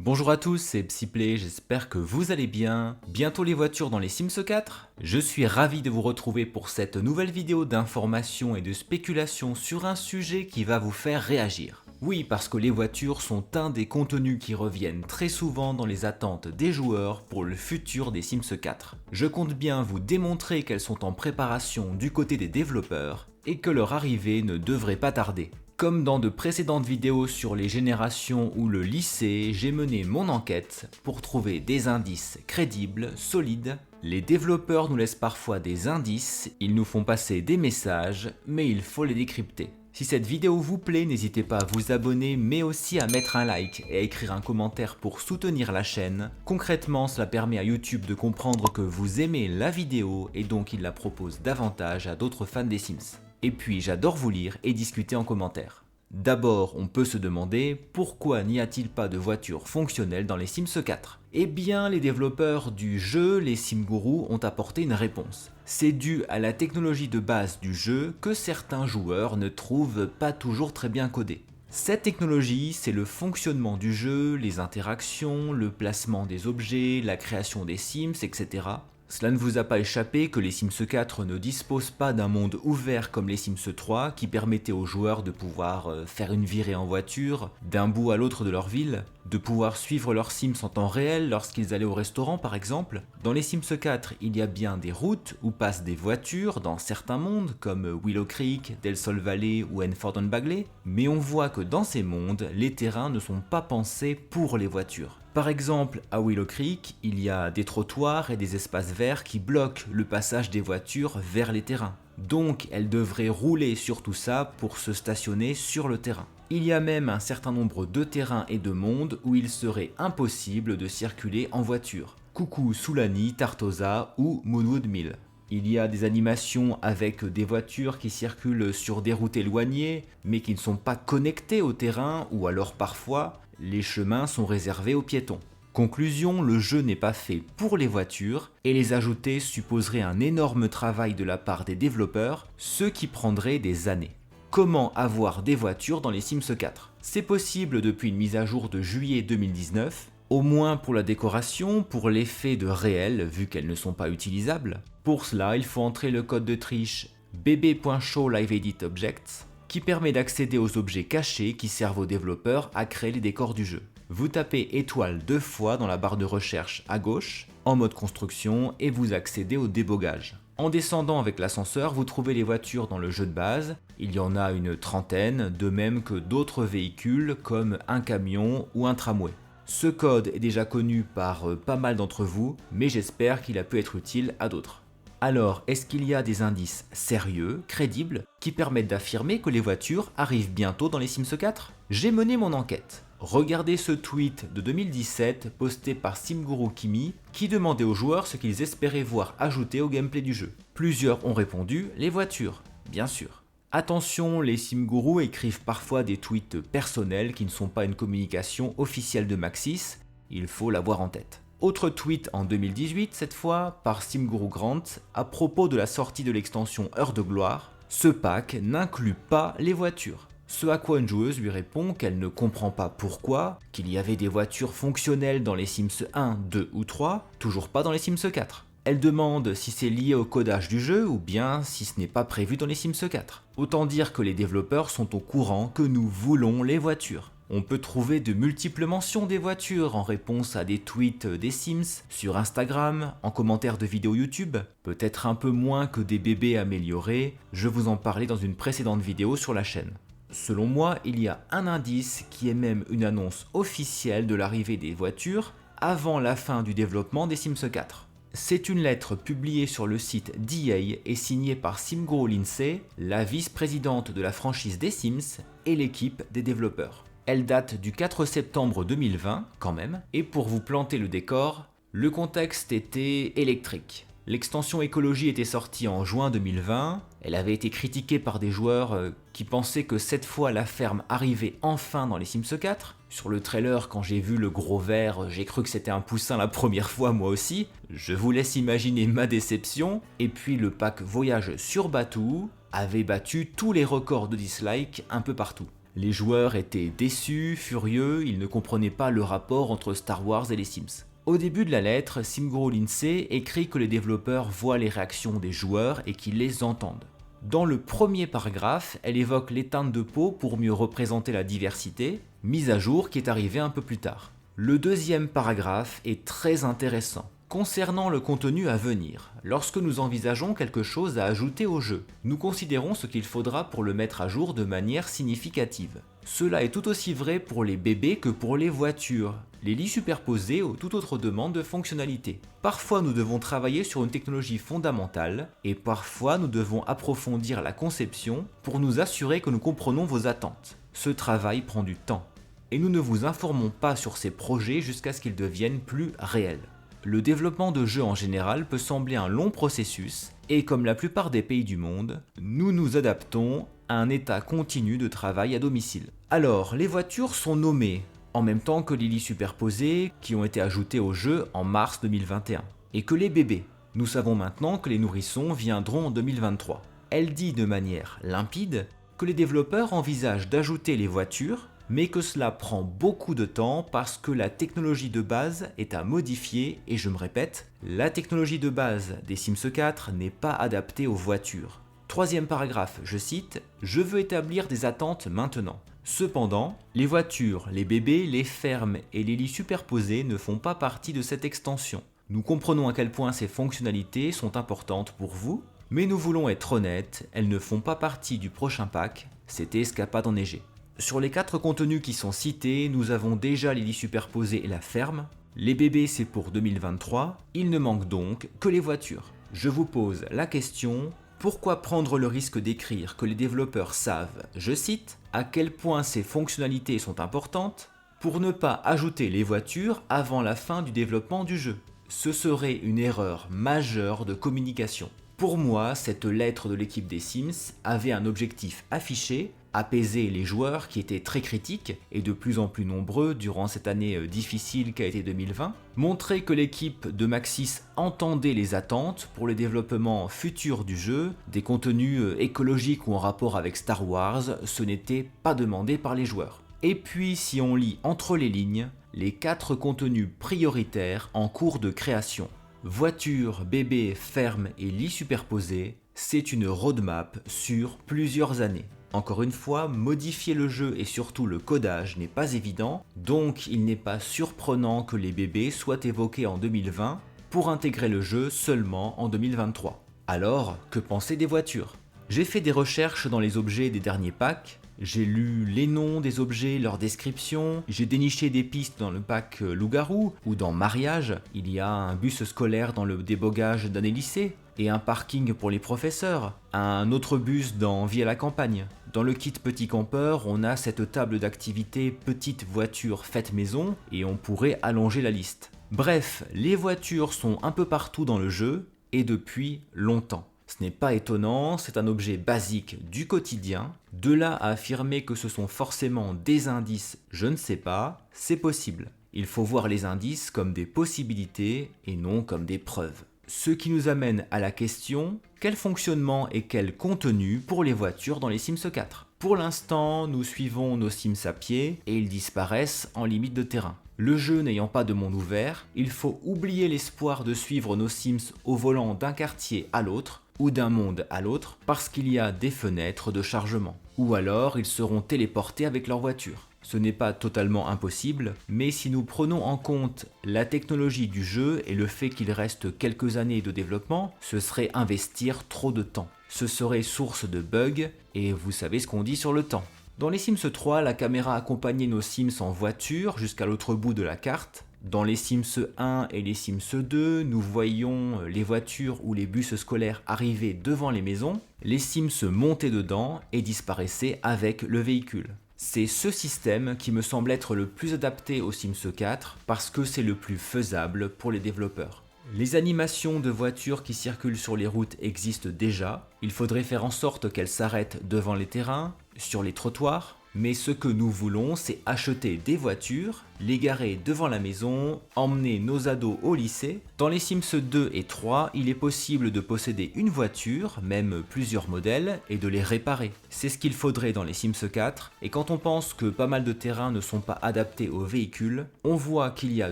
Bonjour à tous, c'est Psyplay, j'espère que vous allez bien. Bientôt les voitures dans les Sims 4. Je suis ravi de vous retrouver pour cette nouvelle vidéo d'information et de spéculation sur un sujet qui va vous faire réagir. Oui, parce que les voitures sont un des contenus qui reviennent très souvent dans les attentes des joueurs pour le futur des Sims 4. Je compte bien vous démontrer qu'elles sont en préparation du côté des développeurs et que leur arrivée ne devrait pas tarder. Comme dans de précédentes vidéos sur les générations ou le lycée, j'ai mené mon enquête pour trouver des indices crédibles, solides. Les développeurs nous laissent parfois des indices, ils nous font passer des messages, mais il faut les décrypter. Si cette vidéo vous plaît, n'hésitez pas à vous abonner, mais aussi à mettre un like et à écrire un commentaire pour soutenir la chaîne. Concrètement, cela permet à YouTube de comprendre que vous aimez la vidéo et donc il la propose davantage à d'autres fans des Sims. Et puis j'adore vous lire et discuter en commentaire. D'abord, on peut se demander pourquoi n'y a-t-il pas de voitures fonctionnelles dans les Sims 4 ? Eh bien, les développeurs du jeu, les SimGuru, ont apporté une réponse. C'est dû à la technologie de base du jeu que certains joueurs ne trouvent pas toujours très bien codée. Cette technologie, c'est le fonctionnement du jeu, les interactions, le placement des objets, la création des Sims, etc. Cela ne vous a pas échappé que les Sims 4 ne disposent pas d'un monde ouvert comme les Sims 3 qui permettait aux joueurs de pouvoir faire une virée en voiture d'un bout à l'autre de leur ville, de pouvoir suivre leurs Sims en temps réel lorsqu'ils allaient au restaurant par exemple. Dans les Sims 4, il y a bien des routes où passent des voitures dans certains mondes comme Willow Creek, Del Sol Valley ou Enfield Bagley, mais on voit que dans ces mondes, les terrains ne sont pas pensés pour les voitures. Par exemple, à Willow Creek, il y a des trottoirs et des espaces verts qui bloquent le passage des voitures vers les terrains. Donc, elles devraient rouler sur tout ça pour se stationner sur le terrain. Il y a même un certain nombre de terrains et de mondes où il serait impossible de circuler en voiture. Coucou Soulani, Tartosa ou Moonwood Mill. Il y a des animations avec des voitures qui circulent sur des routes éloignées, mais qui ne sont pas connectées au terrain, ou alors parfois, les chemins sont réservés aux piétons. Conclusion, le jeu n'est pas fait pour les voitures, et les ajouter supposerait un énorme travail de la part des développeurs, ce qui prendrait des années. Comment avoir des voitures dans les Sims 4 ? C'est possible depuis une mise à jour de juillet 2019, au moins pour la décoration, pour l'effet de réel vu qu'elles ne sont pas utilisables. Pour cela, il faut entrer le code de triche bb.showLiveEditObjects qui permet d'accéder aux objets cachés qui servent aux développeurs à créer les décors du jeu. Vous tapez étoile 2 fois dans la barre de recherche à gauche, en mode construction, et vous accédez au débogage. En descendant avec l'ascenseur, vous trouvez les voitures dans le jeu de base. Il y en a une trentaine, de même que d'autres véhicules comme un camion ou un tramway. Ce code est déjà connu par pas mal d'entre vous, mais j'espère qu'il a pu être utile à d'autres. Alors, est-ce qu'il y a des indices sérieux, crédibles, qui permettent d'affirmer que les voitures arrivent bientôt dans les Sims 4 ? J'ai mené mon enquête. Regardez ce tweet de 2017 posté par SimGuru Kimi qui demandait aux joueurs ce qu'ils espéraient voir ajouté au gameplay du jeu. Plusieurs ont répondu les voitures, bien sûr. Attention, les SimGuru écrivent parfois des tweets personnels qui ne sont pas une communication officielle de Maxis, il faut l'avoir en tête. Autre tweet en 2018 cette fois par SimGuru Grant à propos de la sortie de l'extension Heure de Gloire, ce pack n'inclut pas les voitures. Ce à quoi une joueuse lui répond qu'elle ne comprend pas pourquoi, qu'il y avait des voitures fonctionnelles dans les Sims 1, 2 ou 3, toujours pas dans les Sims 4. Elle demande si c'est lié au codage du jeu ou bien si ce n'est pas prévu dans les Sims 4. Autant dire que les développeurs sont au courant que nous voulons les voitures. On peut trouver de multiples mentions des voitures en réponse à des tweets des Sims, sur Instagram, en commentaire de vidéos YouTube, peut-être un peu moins que des bébés améliorés, je vous en parlais dans une précédente vidéo sur la chaîne. Selon moi, il y a un indice qui est même une annonce officielle de l'arrivée des voitures avant la fin du développement des Sims 4. C'est une lettre publiée sur le site d'EA et signée par SimGuru Lindsay, la vice-présidente de la franchise des Sims et l'équipe des développeurs. Elle date du 4 septembre 2020, quand même, et pour vous planter le décor, le contexte était électrique. L'extension écologie était sortie en juin 2020, elle avait été critiquée par des joueurs qui pensaient que cette fois la ferme arrivait enfin dans les Sims 4. Sur le trailer, quand j'ai vu le gros vert, j'ai cru que c'était un poussin la première fois moi aussi. Je vous laisse imaginer ma déception. Et puis le pack Voyage sur Batuu avait battu tous les records de dislikes un peu partout. Les joueurs étaient déçus, furieux, ils ne comprenaient pas le rapport entre Star Wars et les Sims. Au début de la lettre, SimGuru Lindsay écrit que les développeurs voient les réactions des joueurs et qu'ils les entendent. Dans le premier paragraphe, elle évoque les teintes de peau pour mieux représenter la diversité, mise à jour qui est arrivée un peu plus tard. Le deuxième paragraphe est très intéressant. Concernant le contenu à venir, lorsque nous envisageons quelque chose à ajouter au jeu, nous considérons ce qu'il faudra pour le mettre à jour de manière significative. Cela est tout aussi vrai pour les bébés que pour les voitures, les lits superposés ou toute autre demande de fonctionnalité. Parfois nous devons travailler sur une technologie fondamentale et parfois nous devons approfondir la conception pour nous assurer que nous comprenons vos attentes. Ce travail prend du temps et nous ne vous informons pas sur ces projets jusqu'à ce qu'ils deviennent plus réels. Le développement de jeux en général peut sembler un long processus et comme la plupart des pays du monde, nous nous adaptons à un état continu de travail à domicile. Alors, les voitures sont nommées en même temps que les lits superposés qui ont été ajoutés au jeu en mars 2021 et que les bébés. Nous savons maintenant que les nourrissons viendront en 2023. Elle dit de manière limpide que les développeurs envisagent d'ajouter les voitures mais que cela prend beaucoup de temps parce que la technologie de base est à modifier et je me répète, la technologie de base des Sims 4 n'est pas adaptée aux voitures. Troisième paragraphe, je cite, « Je veux établir des attentes maintenant. Cependant, les voitures, les bébés, les fermes et les lits superposés ne font pas partie de cette extension. Nous comprenons à quel point ces fonctionnalités sont importantes pour vous, mais nous voulons être honnêtes, elles ne font pas partie du prochain pack, c'était Escapade enneigée. » Sur les 4 contenus qui sont cités, nous avons déjà les lits superposés et la ferme. Les bébés c'est pour 2023, il ne manque donc que les voitures. Je vous pose la question, pourquoi prendre le risque d'écrire que les développeurs savent, je cite, à quel point ces fonctionnalités sont importantes, pour ne pas ajouter les voitures avant la fin du développement du jeu? Ce serait une erreur majeure de communication. Pour moi, cette lettre de l'équipe des Sims avait un objectif affiché, apaiser les joueurs qui étaient très critiques et de plus en plus nombreux durant cette année difficile qu'a été 2020, montrer que l'équipe de Maxis entendait les attentes pour le développement futur du jeu, des contenus écologiques ou en rapport avec Star Wars, ce n'était pas demandé par les joueurs. Et puis si on lit entre les lignes, les 4 contenus prioritaires en cours de création. Voiture, bébé, ferme et lit superposés, c'est une roadmap sur plusieurs années. Encore une fois, modifier le jeu et surtout le codage n'est pas évident, donc il n'est pas surprenant que les bébés soient évoqués en 2020 pour intégrer le jeu seulement en 2023. Alors, que penser des voitures? J'ai fait des recherches dans les objets des derniers packs, j'ai lu les noms des objets, leurs descriptions, j'ai déniché des pistes dans le pack Loup-Garou ou dans Mariage, il y a un bus scolaire dans le débogage d'un lycée et un parking pour les professeurs, un autre bus dans Vie à la campagne. Dans le kit Petit Campeur, on a cette table d'activité Petite voiture faite maison et on pourrait allonger la liste. Bref, les voitures sont un peu partout dans le jeu et depuis longtemps. Ce n'est pas étonnant, c'est un objet basique du quotidien. De là à affirmer que ce sont forcément des indices, je ne sais pas, c'est possible. Il faut voir les indices comme des possibilités et non comme des preuves. Ce qui nous amène à la question, quel fonctionnement et quel contenu pour les voitures dans les Sims 4 ? Pour l'instant, nous suivons nos Sims à pied et ils disparaissent en limite de terrain. Le jeu n'ayant pas de monde ouvert, il faut oublier l'espoir de suivre nos Sims au volant d'un quartier à l'autre ou d'un monde à l'autre parce qu'il y a des fenêtres de chargement. Ou alors ils seront téléportés avec leur voiture. Ce n'est pas totalement impossible, mais si nous prenons en compte la technologie du jeu et le fait qu'il reste quelques années de développement, ce serait investir trop de temps. Ce serait source de bugs, et vous savez ce qu'on dit sur le temps. Dans les Sims 3, la caméra accompagnait nos Sims en voiture jusqu'à l'autre bout de la carte. Dans les Sims 1 et les Sims 2, nous voyions les voitures ou les bus scolaires arriver devant les maisons, les Sims montaient dedans et disparaissaient avec le véhicule. C'est ce système qui me semble être le plus adapté aux Sims 4 parce que c'est le plus faisable pour les développeurs. Les animations de voitures qui circulent sur les routes existent déjà, il faudrait faire en sorte qu'elles s'arrêtent devant les terrains, sur les trottoirs, Mais ce que nous voulons, c'est acheter des voitures, les garer devant la maison, emmener nos ados au lycée. Dans les Sims 2 et 3, il est possible de posséder une voiture, même plusieurs modèles, et de les réparer. C'est ce qu'il faudrait dans les Sims 4, et quand on pense que pas mal de terrains ne sont pas adaptés aux véhicules, on voit qu'il y a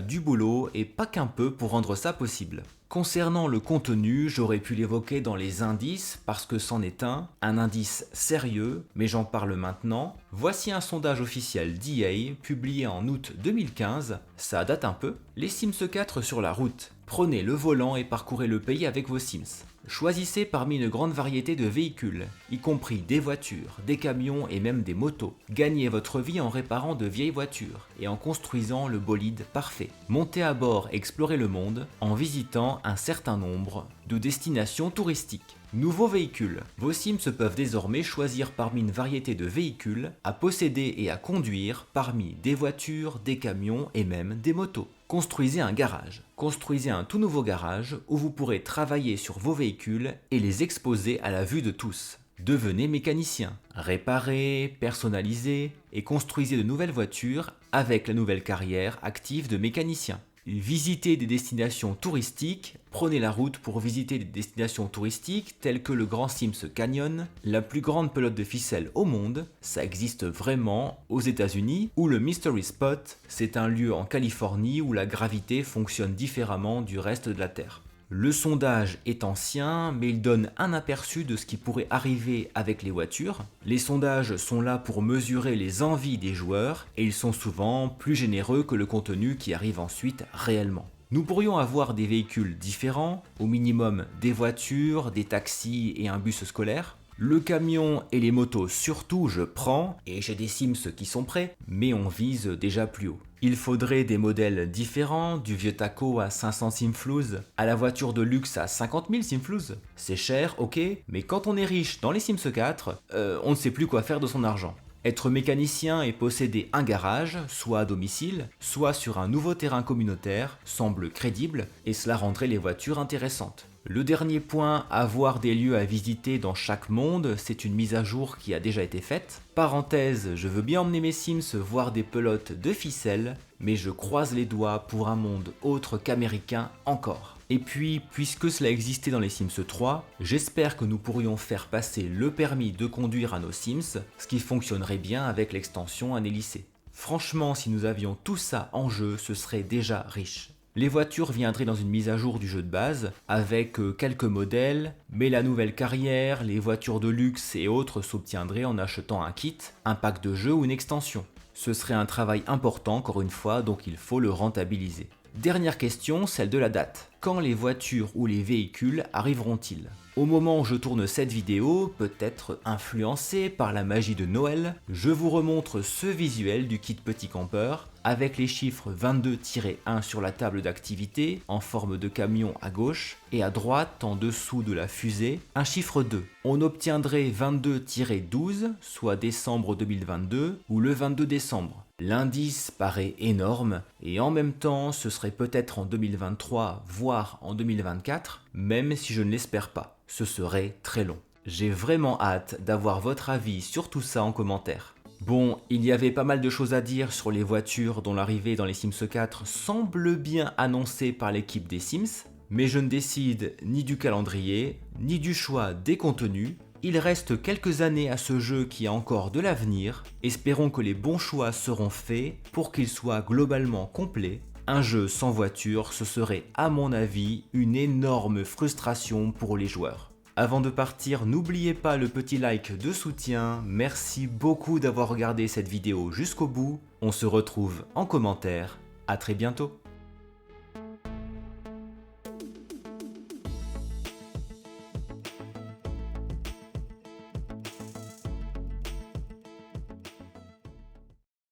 du boulot et pas qu'un peu pour rendre ça possible. Concernant le contenu, j'aurais pu l'évoquer dans les indices parce que c'en est un indice sérieux, mais j'en parle maintenant. Voici un sondage officiel d'EA publié en août 2015, ça date un peu. Les Sims 4 sur la route. Prenez le volant et parcourez le pays avec vos Sims. Choisissez parmi une grande variété de véhicules, y compris des voitures, des camions et même des motos. Gagnez votre vie en réparant de vieilles voitures et en construisant le bolide parfait. Montez à bord et explorez le monde en visitant un certain nombre de destinations touristiques. Nouveaux véhicules. Vos Sims peuvent désormais choisir parmi une variété de véhicules à posséder et à conduire parmi des voitures, des camions et même des motos. Construisez un garage. Construisez un tout nouveau garage où vous pourrez travailler sur vos véhicules et les exposer à la vue de tous. Devenez mécanicien. Réparez, personnalisez et construisez de nouvelles voitures avec la nouvelle carrière active de mécanicien. Visitez des destinations touristiques, prenez la route pour visiter des destinations touristiques telles que le Grand Sims Canyon, la plus grande pelote de ficelle au monde, ça existe vraiment aux États-Unis, ou le Mystery Spot, c'est un lieu en Californie où la gravité fonctionne différemment du reste de la Terre. Le sondage est ancien, mais il donne un aperçu de ce qui pourrait arriver avec les voitures. Les sondages sont là pour mesurer les envies des joueurs et ils sont souvent plus généreux que le contenu qui arrive ensuite réellement. Nous pourrions avoir des véhicules différents, au minimum des voitures, des taxis et un bus scolaire. Le camion et les motos surtout je prends, et j'ai des Sims qui sont prêts, mais on vise déjà plus haut. Il faudrait des modèles différents, du vieux taco à 500 simflouz, à la voiture de luxe à 50 000 simflouz. C'est cher, ok, mais quand on est riche dans les Sims 4, on ne sait plus quoi faire de son argent. Être mécanicien et posséder un garage, soit à domicile, soit sur un nouveau terrain communautaire, semble crédible et cela rendrait les voitures intéressantes. Le dernier point, avoir des lieux à visiter dans chaque monde, c'est une mise à jour qui a déjà été faite. Parenthèse, je veux bien emmener mes Sims voir des pelotes de ficelle, mais je croise les doigts pour un monde autre qu'américain encore. Et puis, puisque cela existait dans les Sims 3, j'espère que nous pourrions faire passer le permis de conduire à nos Sims, ce qui fonctionnerait bien avec l'extension Année Lycée. Franchement, si nous avions tout ça en jeu, ce serait déjà riche. Les voitures viendraient dans une mise à jour du jeu de base, avec quelques modèles, mais la nouvelle carrière, les voitures de luxe et autres s'obtiendraient en achetant un kit, un pack de jeu ou une extension. Ce serait un travail important encore une fois, donc il faut le rentabiliser. Dernière question, celle de la date. Quand les voitures ou les véhicules arriveront-ils ? Au moment où je tourne cette vidéo, peut-être influencé par la magie de Noël, je vous remontre ce visuel du kit Petit Campeur avec les chiffres 22-1 sur la table d'activité en forme de camion à gauche et à droite en dessous de la fusée, un chiffre 2. On obtiendrait 22-12, soit décembre 2022 ou le 22 décembre. L'indice paraît énorme et en même temps ce serait peut-être en 2023 voire en 2024, même si je ne l'espère pas. Ce serait très long. J'ai vraiment hâte d'avoir votre avis sur tout ça en commentaire. Bon, il y avait pas mal de choses à dire sur les voitures dont l'arrivée dans les Sims 4 semble bien annoncée par l'équipe des Sims, mais je ne décide ni du calendrier, ni du choix des contenus. Il reste quelques années à ce jeu qui a encore de l'avenir, espérons que les bons choix seront faits pour qu'il soit globalement complet. Un jeu sans voiture, ce serait à mon avis une énorme frustration pour les joueurs. Avant de partir, n'oubliez pas le petit like de soutien, merci beaucoup d'avoir regardé cette vidéo jusqu'au bout, on se retrouve en commentaire, à très bientôt.